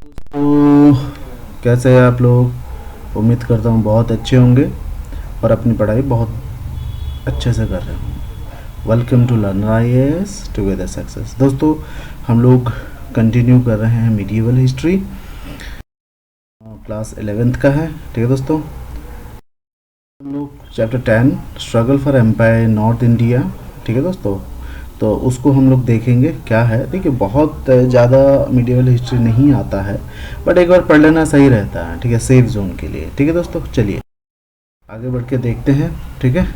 तो कैसे हैं आप लोग? उम्मीद करता हूँ बहुत अच्छे होंगे और अपनी पढ़ाई बहुत अच्छे से कर रहे होंगे। Welcome to learner IAS together success. दोस्तों, हम लोग कंटिन्यू कर रहे हैं मीडिएवल हिस्ट्री, क्लास 11th का है। ठीक है दोस्तों, हम लोग chapter 10 struggle for empire in North India. ठीक है दोस्तों, तो उसको हम लोग देखेंगे क्या है। देखिए, बहुत ज़्यादा मीडिएवल हिस्ट्री नहीं आता है, बट एक बार पढ़ लेना सही रहता है। ठीक है, सेफ जोन के लिए। ठीक है दोस्तों, चलिए आगे बढ़ के देखते हैं। ठीक है,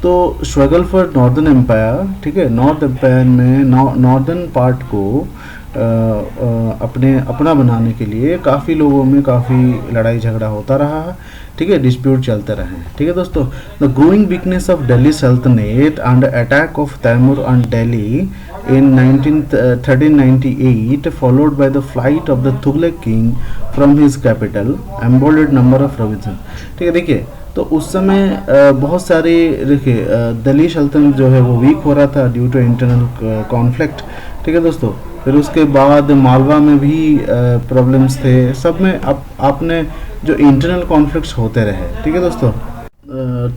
तो स्ट्रगल फॉर नॉर्दर्न एम्पायर। ठीक है, नॉर्थ एम्पायर में नॉर्दर्न पार्ट को अपना बनाने के लिए काफ़ी लोगों में काफ़ी लड़ाई झगड़ा होता रहा है। ठीक है, डिस्प्यूट चलते रहे हैं। ठीक है दोस्तों, the growing weakness of Delhi सल्तनत and attack of Timur on Delhi in 1398 followed by the flight of the Tughlaq king from his capital emboldened number of provinces। ठीक है, देखिए तो उस समय बहुत सारे देखिए दिल्ली सल्तनत जो है वो वीक हो रहा था ड्यू टू इंटरनल कॉन्फ्लिक्ट। ठीक है दोस्तों, फिर उसके बाद मालवा में भी प्रॉब्लम्स थे। सब में आपने जो इंटरनल कॉन्फ्लिक्ट्स होते रहे। ठीक है दोस्तों,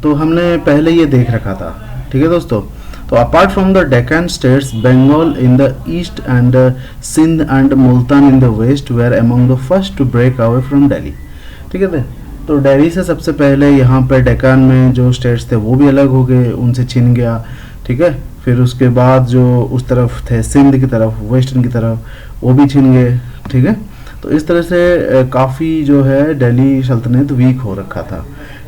तो हमने पहले ये देख रखा था। ठीक है दोस्तों, तो apart from the Deccan states, Bengal in the east and Sindh and Multan in the west were among the first to break away from Delhi. ठीक है, तो दिल्ली से सबसे पहले यहाँ पर डेक्कन में जो स्टेट्स थे वो भी अलग हो गए, उनसे छिन गया। ठीक है, फिर उसके बाद जो उस तरफ थे सिंध की तरफ, वेस्टर्न की तरफ, वो भी छिन गए। ठीक है, तो इस तरह से काफ़ी जो है दिल्ली सल्तनत वीक हो रखा था।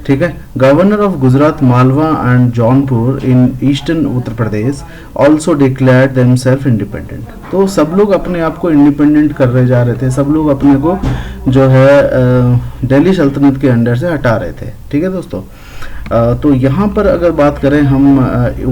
ठीक है, governor of Gujarat, Malwa and Jaunpur in eastern Uttar Pradesh also declared themselves independent. तो सब लोग अपने आप को इंडिपेंडेंट कर रहे जा रहे थे, सब लोग अपने को जो है दिल्ली सल्तनत के अंडर से हटा रहे थे। ठीक है दोस्तों, तो यहाँ पर अगर बात करें हम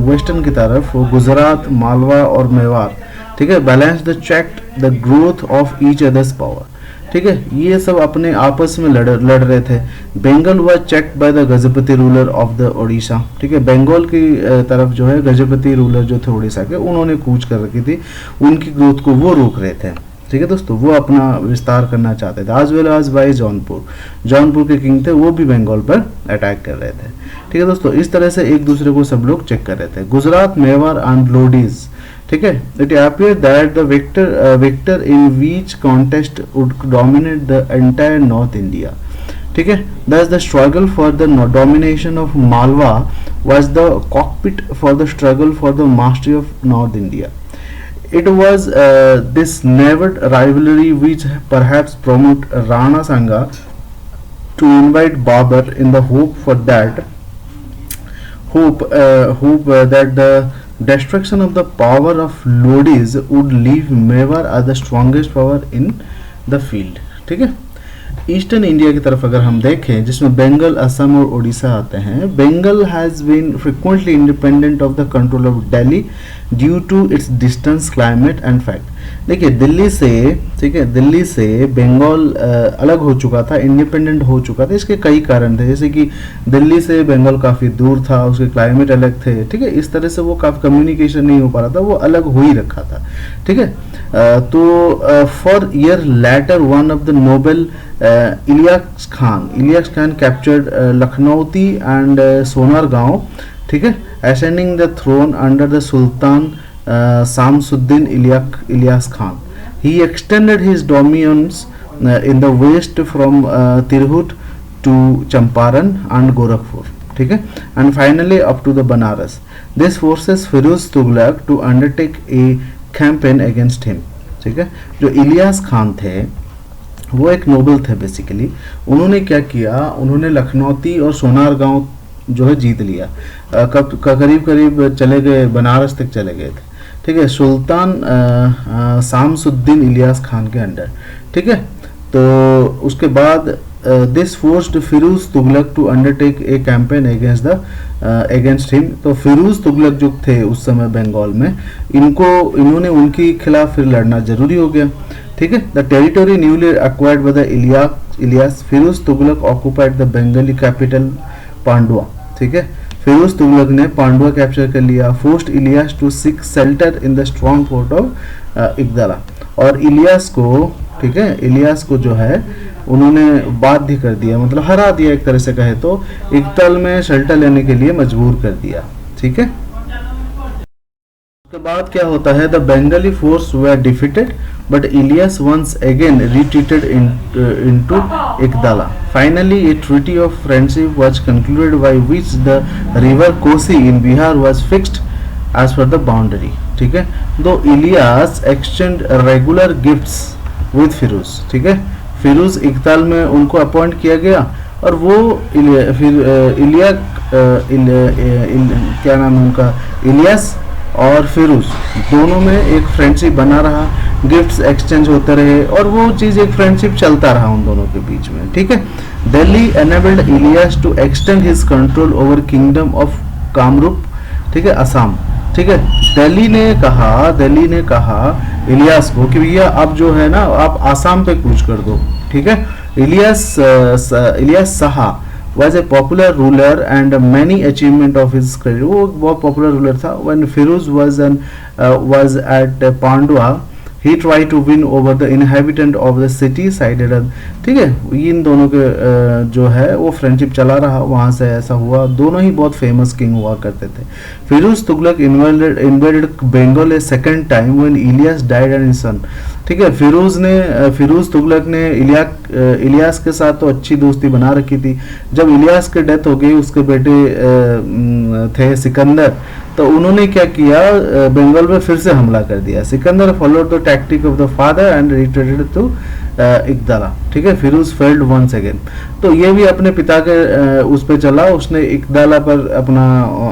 वेस्टर्न की तरफ, गुजरात, मालवा और मेवाड़, ठीक है, balance the check the growth of each others power. ठीक है, ये सब अपने आपस में लड़ रहे थे। Bengal was checked by the Gajapati ruler of the Odisha. ठीक है, बंगाल की तरफ जो है गजपति रूलर जो थे उड़ीसा के, उन्होंने कूच कर रखी थी, उनकी ग्रोथ को वो रोक रहे थे। ठीक है दोस्तों, वो अपना विस्तार करना चाहते थे। आज वेल आज बाई जौनपुर के किंग थे, वो भी बंगाल पर अटैक कर रहे थे। ठीक है दोस्तों, इस तरह से एक दूसरे को सब लोग चेक कर रहे थे। गुजरात, मेवाड़ एंड लोडीज। ठीक है, it appear that the victor in which contest would dominate the entire north India. ठीक है, thus the struggle for the domination of Malwa was the cockpit for the struggle for the mastery of North India. It was this naval rivalry which perhaps promoted Rana Sanga to invite Babur in the hope that the destruction of the power of Lodis would leave Mewar as the strongest power in the field। ठीक है, eastern India की तरफ अगर हम देखें, जिसमें बंगाल, असम और उड़ीसा आते हैं, Bengal has been frequently independent of the control of Delhi due to its distance, climate and fact. देखिए दिल्ली से, ठीक है, दिल्ली से बंगाल अलग हो चुका था, इंडिपेंडेंट हो चुका था। इसके कई कारण थे, जैसे कि दिल्ली से बंगाल काफ़ी दूर था, उसके क्लाइमेट अलग थे। ठीक है, इस तरह से वो काफ़ी कम्युनिकेशन नहीं हो पा रहा था, वो अलग हो ही रखा था। ठीक है, तो for year later one of the noble Ilyas Khan captured Lakhnauti and Sonargaon. ठीक है, ascending the throne under the Sultan Samsuddin Ilyas Khan. He extended his dominions in the west from Tirhut to Champaran and Gorakhpur. ठीक है, and finally up to the Banaras. This forces Firuz Tughlaq to undertake a campaign against him. ठीक है, जो इलियास खान थे वो एक Nobel थे basically. उन्होंने क्या किया, उन्होंने लखनौती और सोनारगांव जो है जीत लिया। करीब चले गए, बनारस तक चले गए थे। ठीक है, सुल्तान शामसुद्दीन इलियास खान के अंडर। ठीक है, तो उसके बाद this forced Firoz Tughlaq to undertake a campaign against him. तो फिरोज तुगलक जो थे उस समय बंगाल में, इन्होंने उनके खिलाफ फिर लड़ना जरूरी हो गया। ठीक है, the territory newly acquired by the Ilyas, Firoz Tughlaq occupied the Bengali capital Pandua. ठीक है, फिरोज तुगलक ने पांडुआ कैप्चर कर लिया। Forced Ilyas to seek shelter in the strong fort of Ekdala, और इलियास को ठीक है, इलियास को जो है उन्होंने बाध्य कर दिया, मतलब हरा दिया, एक तरह से कहे तो इकतल में शेल्टर लेने के लिए मजबूर कर दिया। ठीक है, उसके बाद क्या होता है, the Bengali force were defeated but Ilyas once again retreated into Ekdala. Finally a treaty of friendship was concluded by which the river Kosi in Bihar was fixed as per the boundary. ठीक है, though Ilyas exchange regular gifts with Firoz. ठीक है, फिरोज इकताल में उनको appoint किया गया और वो क्या नाम है उनका, इलियास और फिरोज दोनों में एक फ्रेंडशिप बना रहा, गिफ्ट्स एक्सचेंज होते रहे और वो चीज़ एक फ्रेंडशिप चलता रहा उन दोनों के बीच में। ठीक है, Delhi enabled Ilyas to extend his control over kingdom of Kamrup. ठीक है, असम। ठीक है, दिल्ली ने कहा इलियास को कि भैया अब जो है ना आप आसाम पे कूच कर दो। ठीक है, Ilyas Shah was a popular ruler and many achievement of his career, वो बहुत पॉपुलर रूलर था। when Firuz was at Pandua he tried to win over the inhabitant of the city sided। ठीक है, इन दोनों के जो है वो फ्रेंडशिप चला रहा, वहाँ से ऐसा हुआ, दोनों ही बहुत फेमस किंग हुआ करते थे। Firoz Tughlaq invaded Bengal a second time when Ilyas died and his son. ठीक है, फिरोज तुगलक ने इलियास के साथ तो अच्छी दोस्ती बना रखी थी। जब इलियास की डेथ हो गई, उसके बेटे थे सिकंदर, तो उन्होंने क्या किया, बंगाल में फिर से हमला कर दिया। Sikandar followed the tactic of the father and retreated to Ekdala. ठीक है, फिरोज फेल्ड वंस अगेन, तो ये भी अपने पिता के उस पे चला, उसने इकदाला पर अपना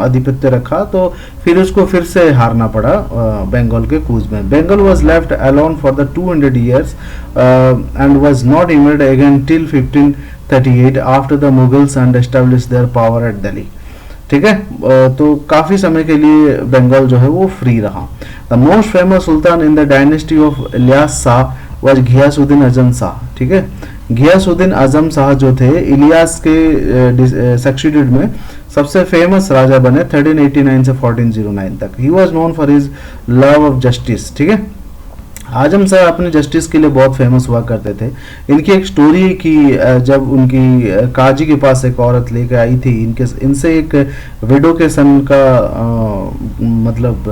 आधिपत्य रखा, तो फिर उसको फिर से हारना पड़ा बंगाल के कूच में। Bengal was left alone for the 200 years and was not invaded again till 1538 after the Mughals and established their power at Delhi। ठीक है, तो काफी समय के लिए बंगाल जो है वो फ्री रहा। The most famous sultan in the dynasty of Ilyas Shah was Ghiyasuddin Azam Shah. ठीक है, घियासुद्दीन आजम शाह जो थे इलियास के सक्सीडेड में सबसे फेमस राजा बने 1389 से 1409 तक। He was known for his love of justice. ठीक है, आजम शाह अपने जस्टिस के लिए बहुत फेमस हुआ करते थे। इनकी एक स्टोरी है कि जब उनकी काजी के पास एक औरत लेकर आई थी, इनसे एक विडो के सन का मतलब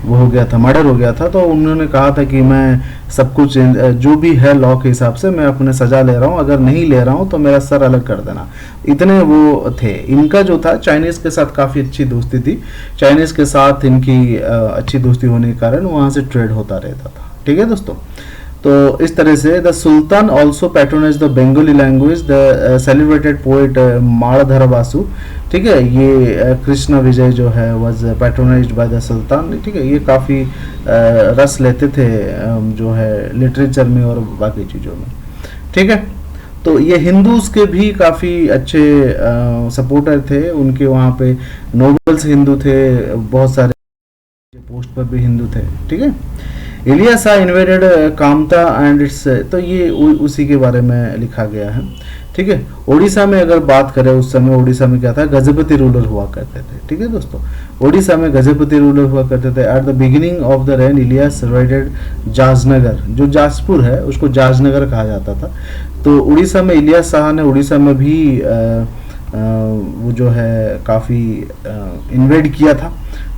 वो हो गया था, मर्डर हो गया था, तो उन्होंने कहा था कि मैं सब कुछ जो भी है लॉ के हिसाब से मैं अपने सजा ले रहा हूँ, अगर नहीं ले रहा हूँ तो मेरा सर अलग कर देना। इतने वो थे। इनका जो था चाइनीज के साथ काफ़ी अच्छी दोस्ती थी, चाइनीज के साथ इनकी अच्छी दोस्ती होने के कारण वहाँ से ट्रेड होता रहता था। ठीक है दोस्तों, तो इस तरह से the sultan also patronise the Bengali language. The celebrated poet Maladhar Basu, ठीक है, ये कृष्णा विजय जो है was patronised by the sultan. ठीक है, ये काफ़ी रस लेते थे जो है लिटरेचर में और बाकी चीज़ों में। ठीक है, तो ये हिंदूज के भी काफ़ी अच्छे सपोर्टर थे, उनके वहाँ पे नोबल्स हिंदू थे, बहुत सारे पोस्ट पर भी हिंदू थे। ठीक है, Ilyas invaded Kamta and it's, तो ये उसी के बारे में लिखा गया है। ठीक है, ओडिशा में अगर बात करें, उस समय ओडिशा में क्या था, गजपति रूलर हुआ करते थे। ठीक है दोस्तों, ओडिशा में गजपति रूलर हुआ करते थे। At the beginning of the reign Ilyas raided Jajnagar, जो जाजपुर है उसको जाजनगर कहा जाता था। तो उड़ीसा में इलियास शाह ने उड़ीसा में भी वो जो है काफ़ी इन्वेड किया था।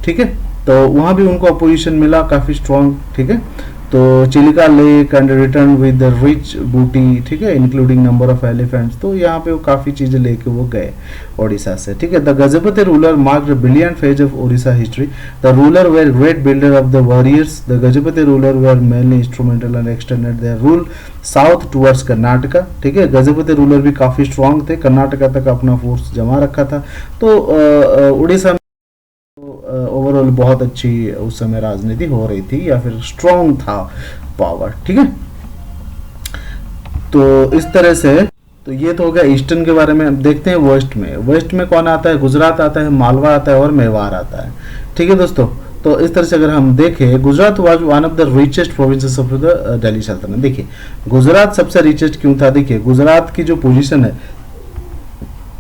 ठीक है, तो वहाँ भी उनको अपोजिशन मिला काफ़ी स्ट्रॉन्ग। ठीक है, तो Chilika lake and return with the rich बूटी, ठीक है, इंक्लूडिंग नंबर ऑफ एलिफेंट्स, तो यहाँ पे वो काफ़ी चीज़ें लेके वो गए ओडिशा से। ठीक है, the Gajapati ruler marked a brilliant phase of Odisha history. The ruler were great builder of the warriors. The Gajapati ruler were mainly instrumental and extended their rule south towards Karnataka. ठीक है, गजपति रूलर भी काफ़ी स्ट्रॉन्ग थे, कर्नाटका तक अपना फोर्स जमा रखा था। तो उड़ीसा में ओवरऑल बहुत अच्छी उस समय राजनीति हो रही थी, या फिर स्ट्रॉन्ग था पावर। ठीक है, तो इस तरह से, तो ये तो हो गया ईस्टर्न के बारे में। अब देखते हैं वेस्ट में। वेस्ट में कौन आता है, गुजरात आता है, मालवा आता है और मेवाड़ आता है। ठीक है दोस्तों, तो इस तरह से अगर हम देखें, Gujarat was one of the richest provinces of the Delhi सल्तनत। देखिए गुजरात सबसे रिचेस्ट क्यों था, देखिए गुजरात की जो पोजीशन है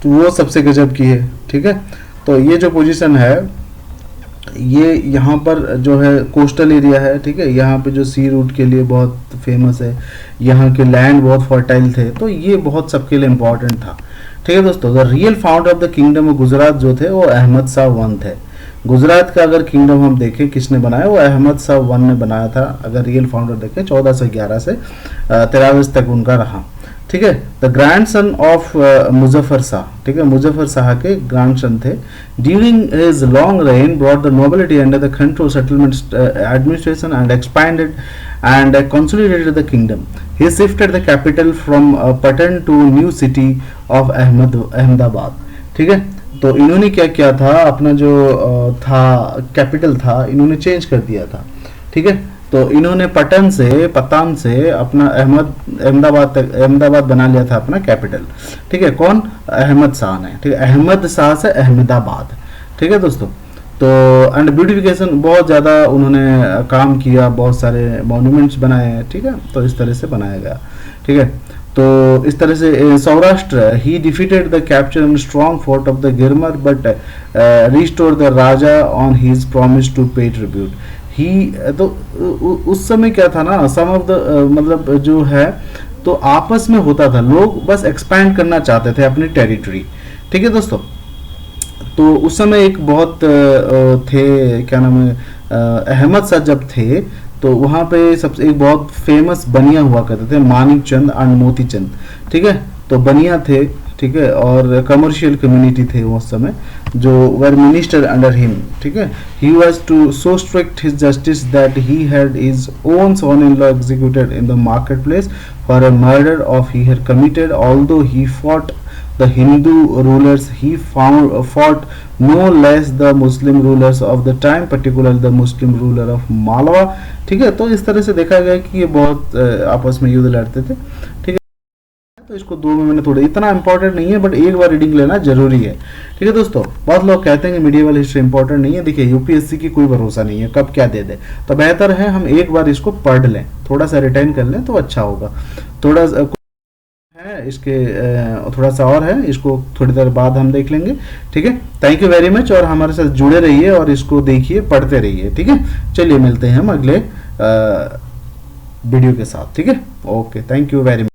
वो सबसे गजब की है। ठीक है, तो ये जो पोजीशन है ये यहाँ पर जो है कोस्टल एरिया है, ठीक है, यहाँ पे जो सी रूट के लिए बहुत फेमस है, यहाँ के लैंड बहुत फर्टाइल थे, तो ये बहुत सबके लिए इम्पोर्टेंट था। ठीक है दोस्तों, the real founder of the kingdom of Gujarat जो थे वो अहमद शाह वन थे। गुजरात का अगर किंगडम हम देखें किसने बनाया, वो अहमद शाह वन ने बनाया था। अगर रियल फाउंडर देखें 1411 से 23 तक उनका रहा। ठीक है, the grand son of Muzaffar Shah, ठीक है, मुजफ्फर शाह के ग्रैंड सन थे। During his long rain brought the nobility under the control settlement administration and expanded and consolidated the kingdom. He shifted the capital from Patan to new city of Ahmedabad. ठीक है, तो इन्होंने क्या किया था, अपना जो था कैपिटल था, इन्होंने चेंज कर दिया था। ठीक है, तो इन्होंने पटन से अपना अहमदाबाद बना लिया था अपना कैपिटल। ठीक है, कौन, अहमद शाह ने। ठीक है, अहमद शाह से अहमदाबाद। ठीक है दोस्तों, तो एंड ब्यूटिफिकेशन बहुत ज़्यादा उन्होंने काम किया, बहुत सारे मॉन्यूमेंट्स बनाए हैं। ठीक है, तो इस तरह से बनाया गया। ठीक है, तो इस तरह से Saurashtra, he defeated the capture and strong fort of the Girnar but restore the raja on his promise to pay tribute. ही तो उस समय क्या था ना, सम ऑफ द मतलब जो है तो आपस में होता था, लोग बस एक्सपैंड करना चाहते थे अपनी टेरिटरी। ठीक है दोस्तों, तो उस समय एक बहुत थे, क्या नाम है, अहमद शाह जब थे तो वहाँ पे सबसे एक बहुत फेमस बनिया हुआ करते थे, मानिक चंद एंड मोती चंद। ठीक है, तो बनिया थे, ठीक है, और कमर्शियल कम्युनिटी थे उस समय जो वर मिनिस्टर अंडर हिम। ठीक है, he was too so strict his justice that he had his own son in law executed in the market place for a murder of he had committed, although he fought the Hindu rulers, he fought no less the Muslim rulers of the time, particularly the Muslim ruler of Malwa। ठीक है, तो इस तरह से देखा गया कि ये बहुत आपस में युद्ध लड़ते थे। ठीक है, तो इसको 2 में मैंने थोड़ा, इतना इंपॉर्टेंट नहीं है बट एक बार रीडिंग लेना जरूरी है। ठीक है दोस्तों, बहुत लोग कहते हैं कि मीडिएवल हिस्ट्री इंपॉर्टेंट नहीं है। देखिए, यूपीएससी की कोई भरोसा नहीं है कब क्या दे दे, तो बेहतर है हम एक बार इसको पढ़ लें, थोड़ा सा रिटेन कर लें तो अच्छा होगा। थोड़ा है इसके थोड़ा सा और है, इसको थोड़ी देर बाद हम देख लेंगे। ठीक है, थैंक यू वेरी मच, और हमारे साथ जुड़े रहिए और इसको देखिए, पढ़ते रहिए। ठीक है, चलिए मिलते हैं हम अगले वीडियो के साथ। ठीक है, okay, thank you very much.